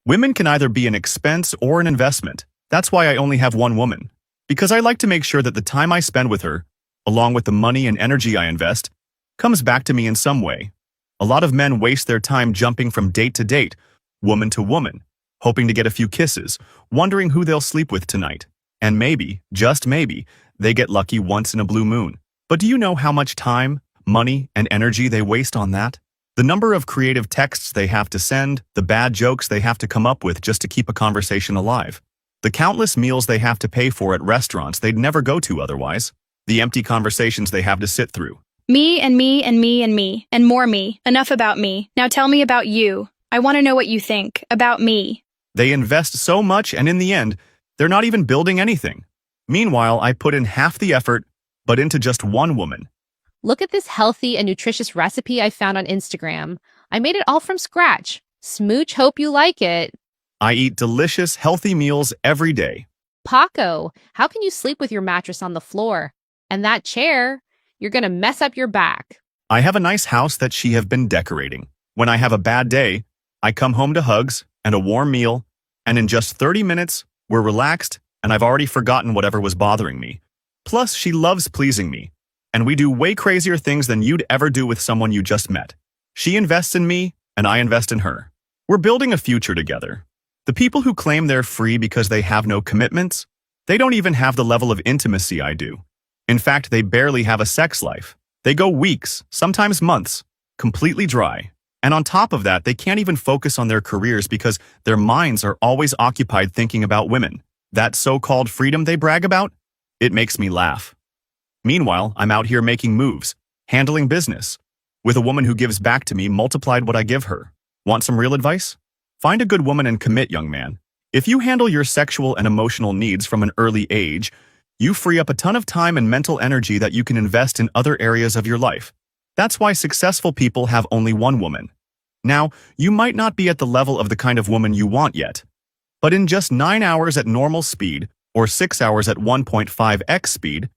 Women can either be an expense or an investment. That's why I only have one woman. Because I like to make sure that the time I spend with her, along with the money and energy I invest, comes back to me in some way. A lot of men waste their time jumping from date to date, woman to woman, hoping to get a few kisses, wondering who they'll sleep with tonight. And maybe, just maybe, they get lucky once in a blue moon. But do you know how much time, money, and energy they waste on that? The number of creative texts they have to send, the bad jokes they have to come up with just to keep a conversation alive, the countless meals they have to pay for at restaurants they'd never go to otherwise, the empty conversations they have to sit through. Me and me and me and me, and more me. Enough about me. Now tell me about you. I want to know what you think about me. They invest so much and in the end, they're not even building anything. Meanwhile, I put in half the effort, but into just one woman. Look at this healthy and nutritious recipe I found on Instagram. I made it all from scratch. Smooch, hope you like it. I eat delicious, healthy meals every day. Paco, how can you sleep with your mattress on the floor? And that chair, you're gonna mess up your back. I have a nice house that she have been decorating. When I have a bad day, I come home to hugs and a warm meal, and in just 30 minutes, we're relaxed and I've already forgotten whatever was bothering me. Plus, she loves pleasing me, and we do way crazier things than you'd ever do with someone you just met. She invests in me, and I invest in her. We're building a future together. The people who claim they're free because they have no commitments, they don't even have the level of intimacy I do. In fact, they barely have a sex life. They go weeks, sometimes months, completely dry. And on top of that, they can't even focus on their careers because their minds are always occupied thinking about women. That so-called freedom they brag about? It makes me laugh. Meanwhile, I'm out here making moves, handling business, with a woman who gives back to me multiplied what I give her. Want some real advice? Find a good woman and commit, young man. If you handle your sexual and emotional needs from an early age, you free up a ton of time and mental energy that you can invest in other areas of your life. That's why successful people have only one woman. Now, you might not be at the level of the kind of woman you want yet, but in just 9 hours at normal speed, or 6 hours at 1.5x speed,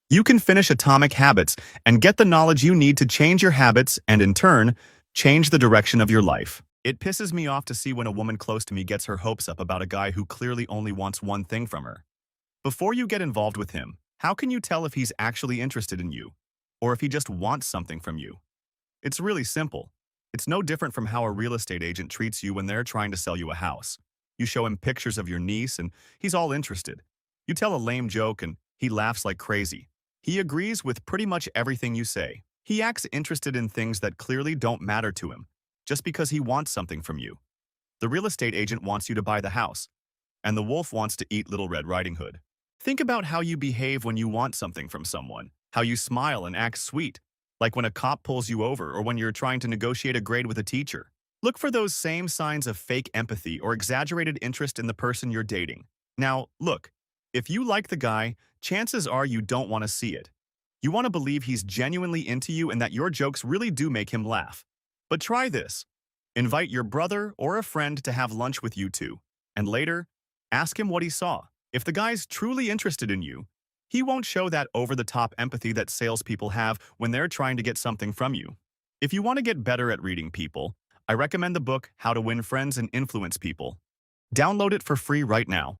you can finish Atomic Habits and get the knowledge you need to change your habits and, in turn, change the direction of your life. It pisses me off to see when a woman close to me gets her hopes up about a guy who clearly only wants one thing from her. Before you get involved with him, how can you tell if he's actually interested in you, or if he just wants something from you? It's really simple. It's no different from how a real estate agent treats you when they're trying to sell you a house. You show him pictures of your niece and he's all interested. You tell a lame joke and he laughs like crazy. He agrees with pretty much everything you say. He acts interested in things that clearly don't matter to him, just because he wants something from you. The real estate agent wants you to buy the house, and the wolf wants to eat Little Red Riding Hood. Think about how you behave when you want something from someone, how you smile and act sweet, like when a cop pulls you over or when you're trying to negotiate a grade with a teacher. Look for those same signs of fake empathy or exaggerated interest in the person you're dating. Now, look, if you like the guy, chances are you don't want to see it. You want to believe he's genuinely into you and that your jokes really do make him laugh. But try this. Invite your brother or a friend to have lunch with you two, and later, ask him what he saw. If the guy's truly interested in you, he won't show that over-the-top empathy that salespeople have when they're trying to get something from you. If you want to get better at reading people, I recommend the book How to Win Friends and Influence People. Download it for free right now.